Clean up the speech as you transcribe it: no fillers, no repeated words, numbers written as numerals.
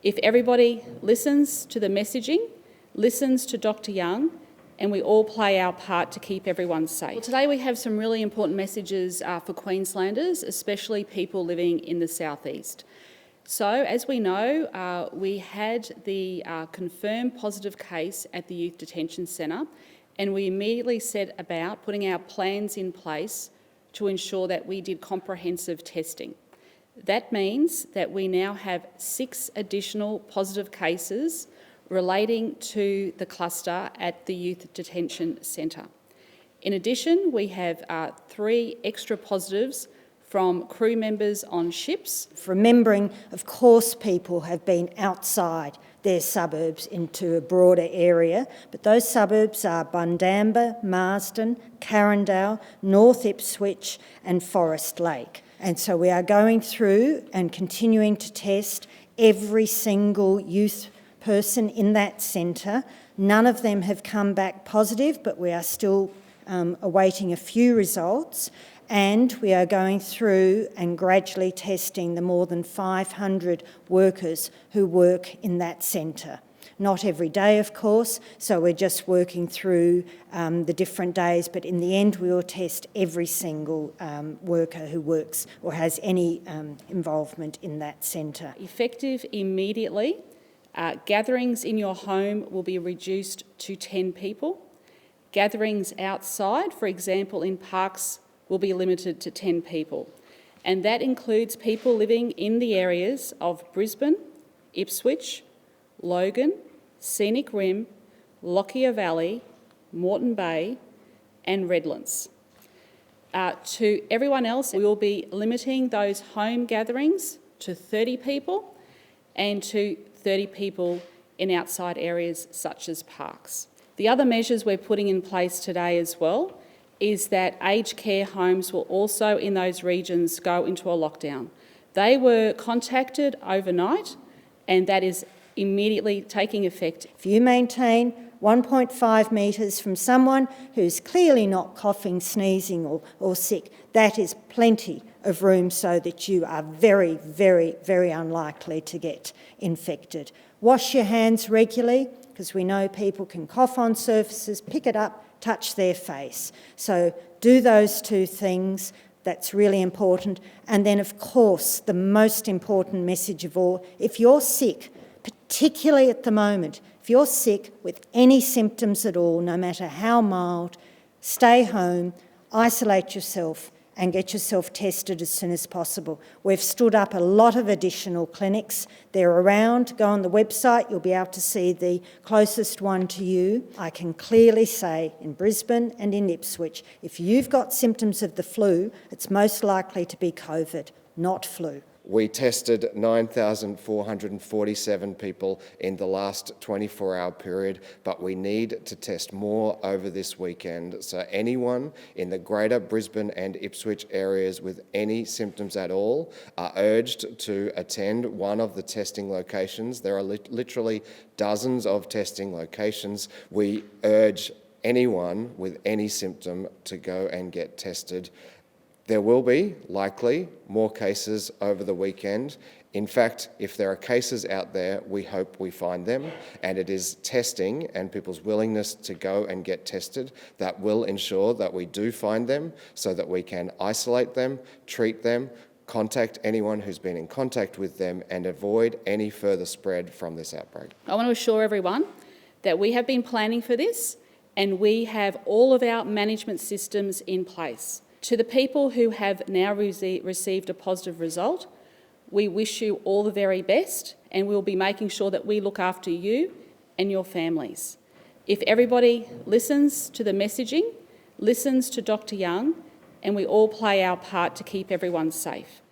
If everybody listens to the messaging, listens to Dr. Young, and we all play our part to keep everyone safe. Well, today we have some really important messages for Queenslanders, especially people living in the South East. So, as we know, we had the confirmed positive case at the Youth Detention Centre, and we immediately set about putting our plans in place to ensure that we did comprehensive testing. That means that we now have 6 additional positive cases relating to the cluster at the Youth Detention Centre. In addition, we have 3 extra positives from crew members on ships. Remembering, of course, people have been outside their suburbs into a broader area, but those suburbs are Bundamba, Marsden, Carindale, North Ipswich and Forest Lake. And so we are going through and continuing to test every single youth person in that centre. None of them have come back positive, but we are still awaiting a few results. And we are going through and gradually testing the more than 500 workers who work in that centre. Not every day, of course, so we're just working through the different days, but in the end we will test every single worker who works or has any involvement in that centre. Effective immediately, gatherings in your home will be reduced to 10 people. Gatherings outside, for example in parks, will be limited to 10 people. And that includes people living in the areas of Brisbane, Ipswich, Logan, Scenic Rim, Lockyer Valley, Moreton Bay and Redlands. To everyone else, we will be limiting those home gatherings to 30 people and to 30 people in outside areas such as parks. The other measures we're putting in place today as well is that aged care homes will also in those regions go into a lockdown. They were contacted overnight and that is immediately taking effect. If you maintain 1.5 metres from someone who's clearly not coughing, sneezing or sick, that is plenty of room so that you are very, very, very unlikely to get infected. Wash your hands regularly because we know people can cough on surfaces, pick it up, touch their face. So do those 2 things. That's really important. And then, of course, the most important message of all, if you're sick, particularly at the moment, if you're sick with any symptoms at all, no matter how mild, stay home, isolate yourself and get yourself tested as soon as possible. We've stood up a lot of additional clinics. They're around. Go on the website, you'll be able to see the closest one to you. I can clearly say in Brisbane and in Ipswich, if you've got symptoms of the flu, it's most likely to be COVID, not flu. We tested 9,447 people in the last 24-hour period, but we need to test more over this weekend. So anyone in the greater Brisbane and Ipswich areas with any symptoms at all are urged to attend one of the testing locations. There are literally dozens of testing locations. We urge anyone with any symptom to go and get tested. There will be, likely, more cases over the weekend. In fact, if there are cases out there, we hope we find them, and it is testing and people's willingness to go and get tested that will ensure that we do find them so that we can isolate them, treat them, contact anyone who's been in contact with them and avoid any further spread from this outbreak. I want to assure everyone that we have been planning for this and we have all of our management systems in place. To the people who have now received a positive result, we wish you all the very best and we'll be making sure that we look after you and your families. If everybody listens to the messaging, listens to Dr. Young, and we all play our part to keep everyone safe.